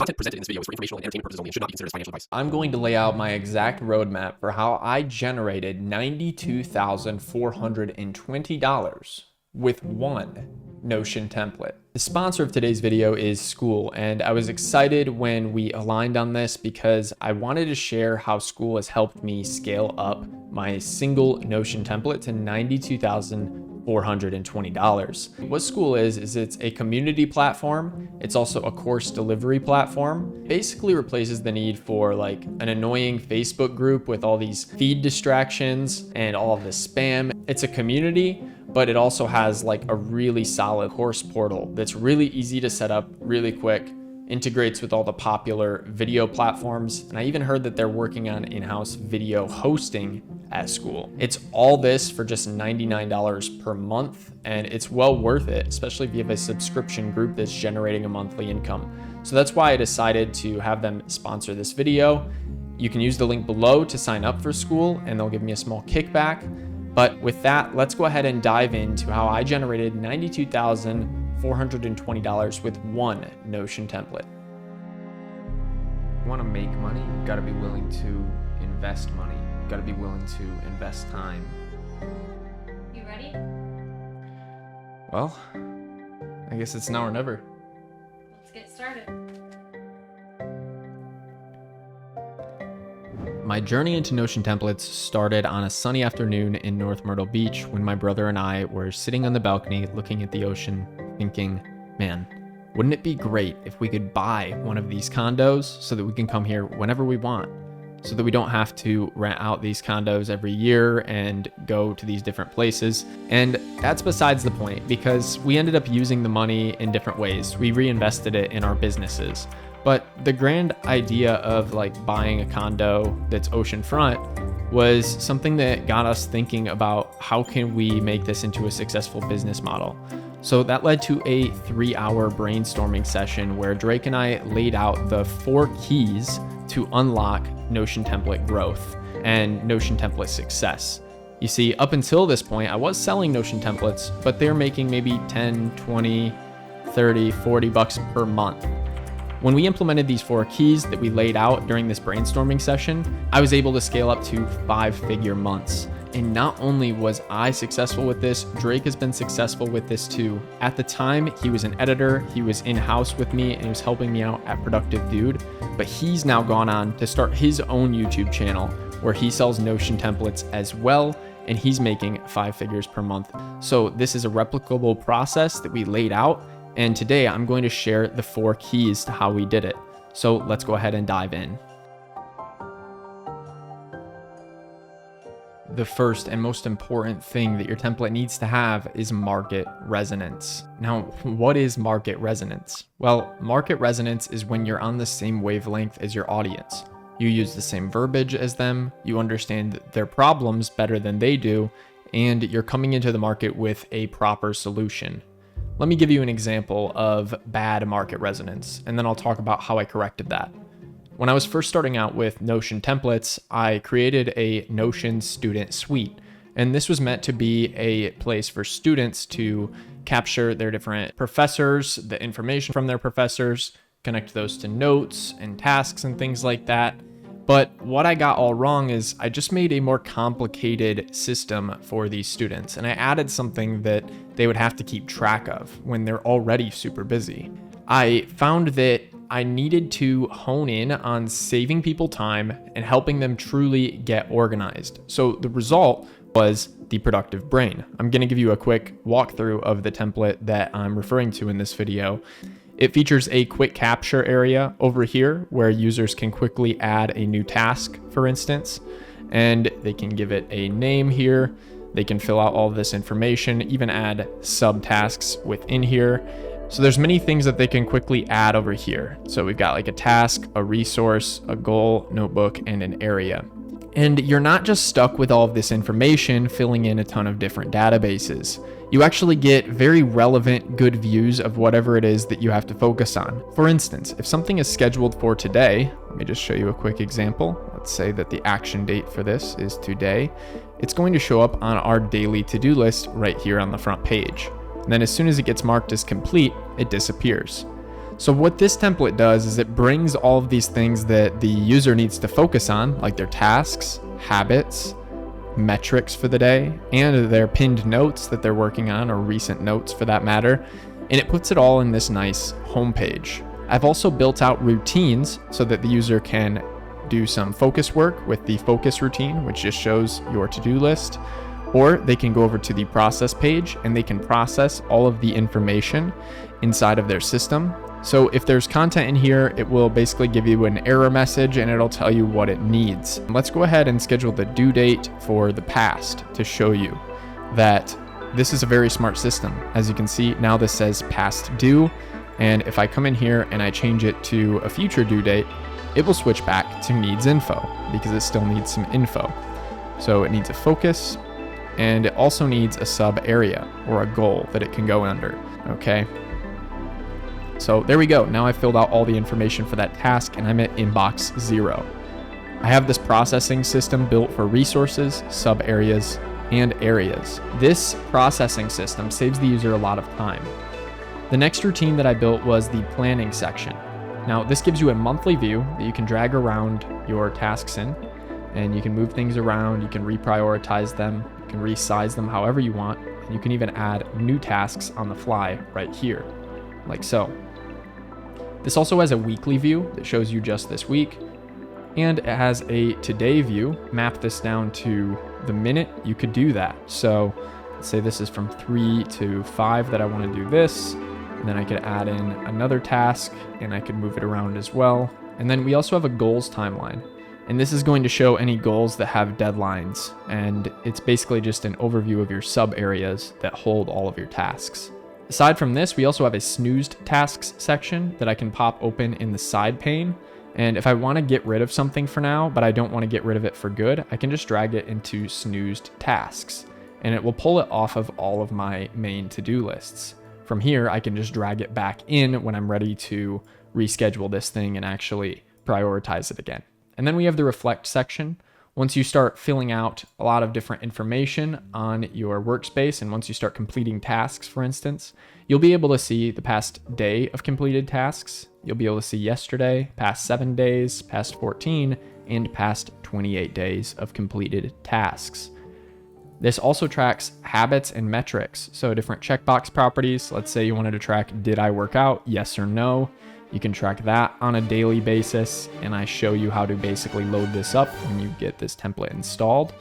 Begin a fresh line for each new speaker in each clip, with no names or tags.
content presented in this video is for informational and entertainment purposes only and should not be considered as financial advice.
I'm going to lay out my exact roadmap for how I generated $92,420 with one Notion template. The sponsor of today's video is Skool, and I was excited when we aligned on this because I wanted to share how Skool has helped me scale up my single Notion template to $92,420. What Skool is it's a community platform. It's also a course delivery platform. It basically replaces the need for like an annoying Facebook group with all these feed distractions and all of this spam. It's a community, but it also has like a really solid course portal that's really easy to set up really quick, integrates with all the popular video platforms. And I even heard that they're working on in-house video hosting at Skool. It's all this for just $99 per month, and it's well worth it, especially if you have a subscription group that's generating a monthly income. So that's why I decided to have them sponsor this video. You can use the link below to sign up for Skool, and they'll give me a small kickback. But with that, let's go ahead and dive into how I generated $92,420 with one Notion template. You want to make money, you've got to be willing to invest money. You've got to be willing to invest time.
You ready?
Well, I guess it's now or never.
Let's get started.
My journey into Notion templates started on a sunny afternoon in North Myrtle Beach when my brother and I were sitting on the balcony looking at the ocean thinking, man, wouldn't it be great if we could buy one of these condos so that we can come here whenever we want, so that we don't have to rent out these condos every year and go to these different places. And that's besides the point, because we ended up using the money in different ways. We reinvested it in our businesses. But the grand idea of like buying a condo that's oceanfront was something that got us thinking about how can we make this into a successful business model. So that led to a 3-hour brainstorming session where Drake and I laid out the 4 keys to unlock Notion template growth and Notion template success. You see, up until this point, I was selling Notion templates, but they're making maybe 10, 20, 30, 40 bucks per month. When we implemented these 4 keys that we laid out during this brainstorming session, I was able to scale up to 5-figure months. And not only was I successful with this, Drake has been successful with this too. At the time, he was an editor, he was in-house with me, and he was helping me out at Productive Dude. But he's now gone on to start his own YouTube channel where he sells Notion templates as well, and he's making 5 figures per month. So this is a replicable process that we laid out. And today I'm going to share the 4 keys to how we did it. So let's go ahead and dive in. The first and most important thing that your template needs to have is market resonance. Now, what is market resonance? Well, market resonance is when you're on the same wavelength as your audience. You use the same verbiage as them, you understand their problems better than they do, and you're coming into the market with a proper solution. Let me give you an example of bad market resonance, and then I'll talk about how I corrected that. When I was first starting out with Notion templates, I created a Notion student suite, and this was meant to be a place for students to capture their different professors, the information from their professors, connect those to notes and tasks and things like that. But what I got all wrong is I just made a more complicated system for these students, and I added something that they would have to keep track of when they're already super busy. I found that I needed to hone in on saving people time and helping them truly get organized. So the result was the productive brain. I'm going to give you a quick walkthrough of the template that I'm referring to in this video. It features a quick capture area over here where users can quickly add a new task, for instance, and they can give it a name here. They can fill out all of this information, even add subtasks within here. So there's many things that they can quickly add over here. So we've got like a task, a resource, a goal, notebook, and an area. And you're not just stuck with all of this information filling in a ton of different databases. You actually get very relevant, good views of whatever it is that you have to focus on. For instance, if something is scheduled for today, let me just show you a quick example. Let's say that the action date for this is today. It's going to show up on our daily to-do list right here on the front page. And then as soon as it gets marked as complete, it disappears. So what this template does is it brings all of these things that the user needs to focus on, like their tasks, habits, metrics for the day, and their pinned notes that they're working on, or recent notes for that matter, and it puts it all in this nice homepage. I've also built out routines so that the user can do some focus work with the focus routine, which just shows your to-do list, or they can go over to the process page and they can process all of the information inside of their system. So if there's content in here, it will basically give you an error message and it'll tell you what it needs. Let's go ahead and schedule the due date for the past to show you that this is a very smart system. As you can see, now this says past due. And if I come in here and I change it to a future due date, it will switch back to needs info because it still needs some info. So it needs a focus and it also needs a sub area or a goal that it can go under. Okay. So there we go. Now I filled out all the information for that task and I'm at inbox 0. I have this processing system built for resources, sub areas, and areas. This processing system saves the user a lot of time. The next routine that I built was the planning section. Now this gives you a monthly view that you can drag around your tasks in, and you can move things around, you can reprioritize them, you can resize them however you want, and you can even add new tasks on the fly right here, like so. This also has a weekly view that shows you just this week, and it has a today view. Map this down to the minute you could do that. So let's say this is from 3 to 5 that I want to do this, and then I could add in another task and I could move it around as well. And then we also have a goals timeline, and this is going to show any goals that have deadlines, and it's basically just an overview of your sub areas that hold all of your tasks. Aside from this, we also have a snoozed tasks section that I can pop open in the side pane. And if I want to get rid of something for now, but I don't want to get rid of it for good, I can just drag it into snoozed tasks and it will pull it off of all of my main to-do lists. From here, I can just drag it back in when I'm ready to reschedule this thing and actually prioritize it again. And then we have the reflect section. Once you start filling out a lot of different information on your workspace, and once you start completing tasks, for instance, you'll be able to see the past day of completed tasks. You'll be able to see yesterday, past 7 days, past 14, and past 28 days of completed tasks. This also tracks habits and metrics. So different checkbox properties. Let's say you wanted to track, did I work out? Yes or no. You can track that on a daily basis, and I show you how to basically load this up when you get this template installed.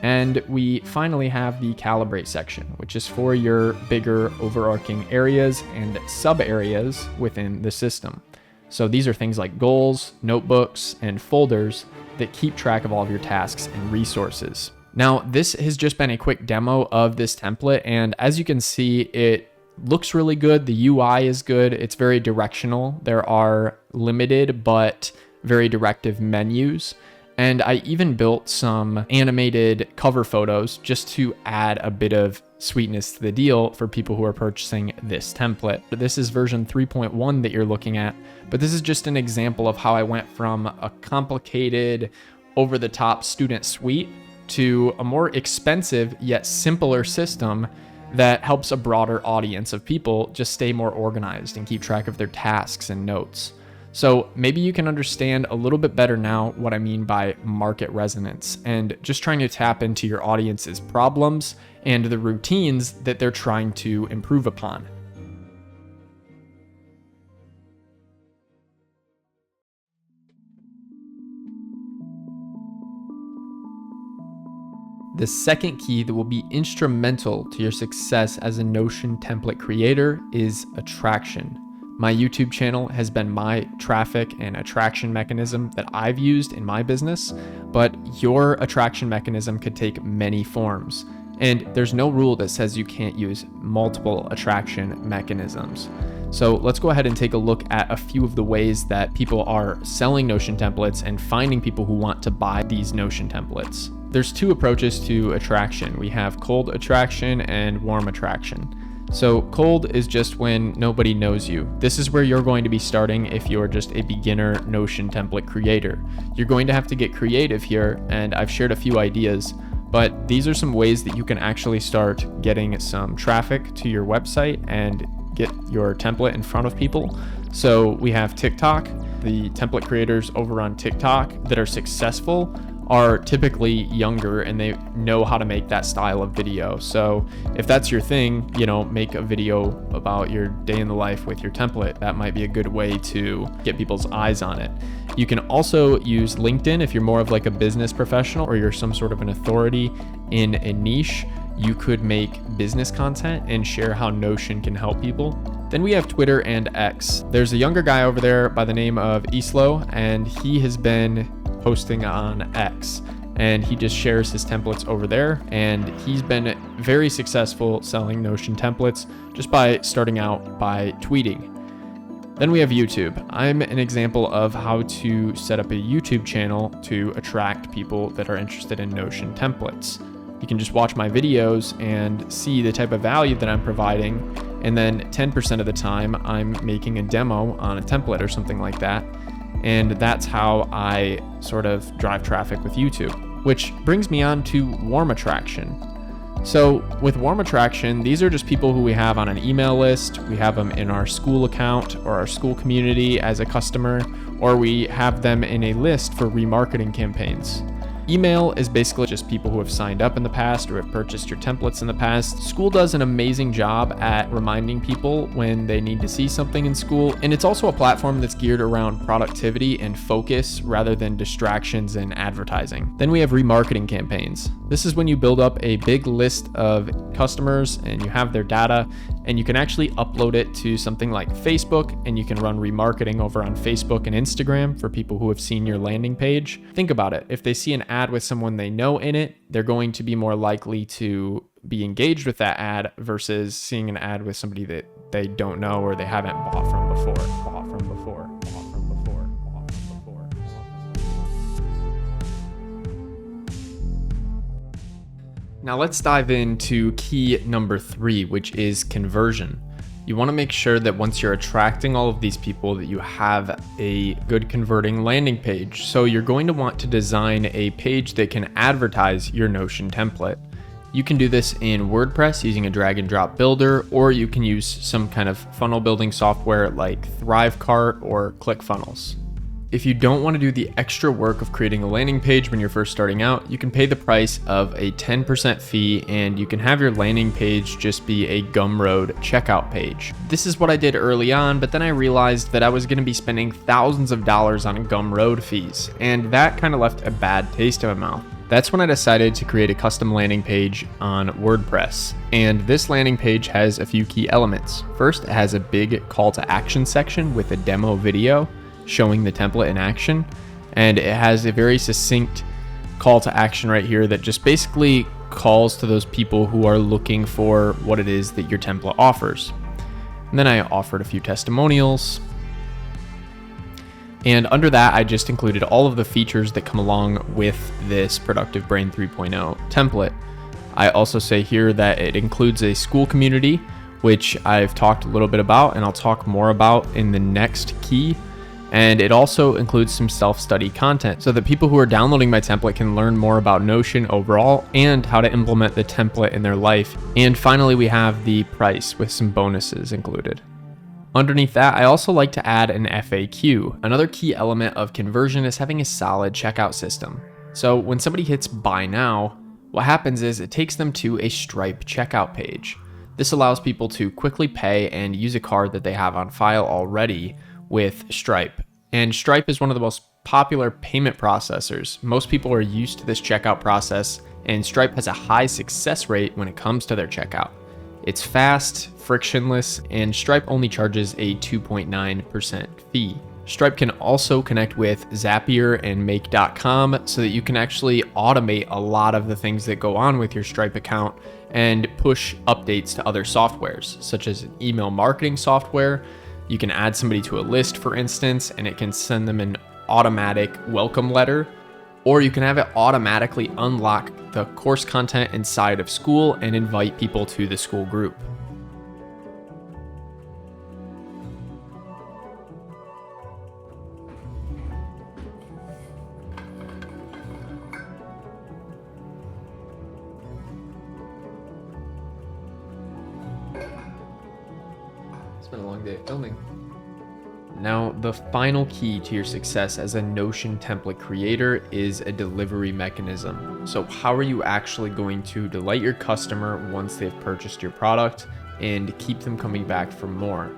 And we finally have the calibrate section, which is for your bigger overarching areas and sub areas within the system. So these are things like goals, notebooks, and folders that keep track of all of your tasks and resources. Now, this has just been a quick demo of this template, and as you can see, it looks really good. The UI is good. It's very directional. There are limited but very directive menus. And I even built some animated cover photos just to add a bit of sweetness to the deal for people who are purchasing this template. This is version 3.1 that you're looking at, but this is just an example of how I went from a complicated, over-the-top student suite to a more expensive yet simpler system that helps a broader audience of people just stay more organized and keep track of their tasks and notes. So maybe you can understand a little bit better now what I mean by market resonance and just trying to tap into your audience's problems and the routines that they're trying to improve upon. The second key that will be instrumental to your success as a Notion template creator is attraction. My YouTube channel has been my traffic and attraction mechanism that I've used in my business, but your attraction mechanism could take many forms. And there's no rule that says you can't use multiple attraction mechanisms. So let's go ahead and take a look at a few of the ways that people are selling Notion templates and finding people who want to buy these Notion templates. There's two approaches to attraction. We have cold attraction and warm attraction. So cold is just when nobody knows you. This is where you're going to be starting if you're just a beginner Notion template creator. You're going to have to get creative here, and I've shared a few ideas, but these are some ways that you can actually start getting some traffic to your website and get your template in front of people. So we have TikTok. The template creators over on TikTok that are successful are typically younger and they know how to make that style of video. So if that's your thing, make a video about your day in the life with your template. That might be a good way to get people's eyes on it. You can also use LinkedIn if you're more of like a business professional or you're some sort of an authority in a niche. You could make business content and share how Notion can help people. Then we have Twitter and X. There's a younger guy over there by the name of Islo, and he has been posting on X, and he just shares his templates over there, and he's been very successful selling Notion templates just by starting out by tweeting. Then we have YouTube. I'm an example of how to set up a YouTube channel to attract people that are interested in Notion templates. You can just watch my videos and see the type of value that I'm providing, and then 10% of the time I'm making a demo on a template or something like that. And that's how I sort of drive traffic with YouTube, which brings me on to warm attraction. So with warm attraction, these are just people who we have on an email list. We have them in our Skool account or our Skool community as a customer, or we have them in a list for remarketing campaigns. Email is basically just people who have signed up in the past or have purchased your templates in the past. Skool does an amazing job at reminding people when they need to see something in Skool. And it's also a platform that's geared around productivity and focus rather than distractions and advertising. Then we have remarketing campaigns. This is when you build up a big list of customers and you have their data, and you can actually upload it to something like Facebook, and you can run remarketing over on Facebook and Instagram for people who have seen your landing page. Think about it. If they see an ad with someone they know in it, they're going to be more likely to be engaged with that ad versus seeing an ad with somebody that they don't know or they haven't bought from before. Now let's dive into key number 3, which is conversion. You want to make sure that once you're attracting all of these people that you have a good converting landing page. So you're going to want to design a page that can advertise your Notion template. You can do this in WordPress using a drag and drop builder, or you can use some kind of funnel building software like Thrivecart or ClickFunnels. If you don't want to do the extra work of creating a landing page when you're first starting out, you can pay the price of a 10% fee and you can have your landing page just be a Gumroad checkout page. This is what I did early on, but then I realized that I was going to be spending thousands of dollars on Gumroad fees, and that kind of left a bad taste in my mouth. That's when I decided to create a custom landing page on WordPress. And this landing page has a few key elements. First, it has a big call to action section with a demo video showing the template in action, and it has a very succinct call to action right here that just basically calls to those people who are looking for what it is that your template offers. And then I offered a few testimonials, and under that I just included all of the features that come along with this Productive Brain 3.0 template. I also say here that it includes a Skool community, which I've talked a little bit about and I'll talk more about in the next key. And it also includes some self-study content so that people who are downloading my template can learn more about Notion overall and how to implement the template in their life. And finally, we have the price with some bonuses included. Underneath that, I also like to add an FAQ. Another key element of conversion is having a solid checkout system. So when somebody hits buy now, what happens is it takes them to a Stripe checkout page. This allows people to quickly pay and use a card that they have on file already with Stripe. And Stripe is one of the most popular payment processors. Most people are used to this checkout process, and Stripe has a high success rate when it comes to their checkout. It's fast, frictionless, and Stripe only charges a 2.9% fee. Stripe can also connect with Zapier and Make.com so that you can actually automate a lot of the things that go on with your Stripe account and push updates to other softwares, such as an email marketing software. You can add somebody to a list, for instance, and it can send them an automatic welcome letter, or you can have it automatically unlock the course content inside of Skool and invite people to the Skool group. It's been a long day of filming. Now, the final key to your success as a Notion template creator is a delivery mechanism. So how are you actually going to delight your customer once they've purchased your product and keep them coming back for more?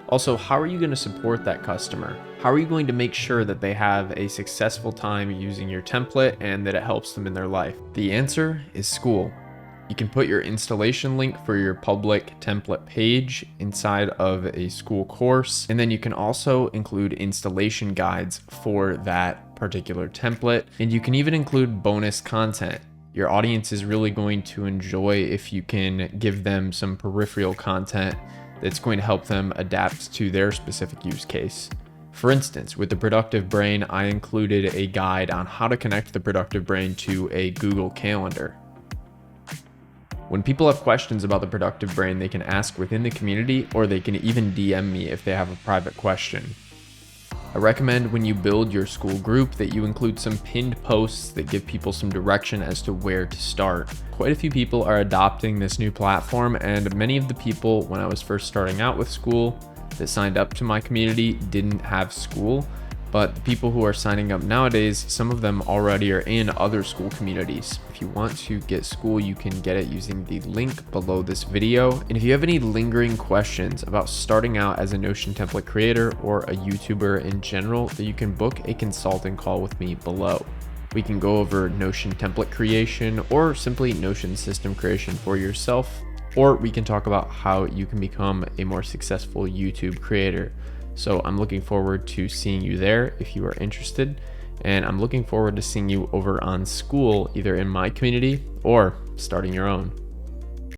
Also, how are you going to support that customer? How are you going to make sure that they have a successful time using your template and that it helps them in their life? The answer is Skool. You can put your installation link for your public template page inside of a Skool course, and then you can also include installation guides for that particular template, and you can even include bonus content. Your audience is really going to enjoy if you can give them some peripheral content that's going to help them adapt to their specific use case. For instance, with the productive brain, I included a guide on how to connect the productive brain to a Google Calendar. When people have questions about the productive brain, they can ask within the community, or they can even DM me if they have a private question. I recommend when you build your Skool group that you include some pinned posts that give people some direction as to where to start. Quite a few people are adopting this new platform, and many of the people when I was first starting out with Skool that signed up to my community didn't have Skool. But the people who are signing up nowadays, some of them already are in other Skool communities. If you want to get Skool, you can get it using the link below this video. And if you have any lingering questions about starting out as a Notion template creator or a YouTuber in general, then you can book a consulting call with me below. We can go over Notion template creation or simply Notion system creation for yourself, or we can talk about how you can become a more successful YouTube creator. So I'm looking forward to seeing you there if you are interested, and I'm looking forward to seeing you over on Skool, either in my community or starting your own.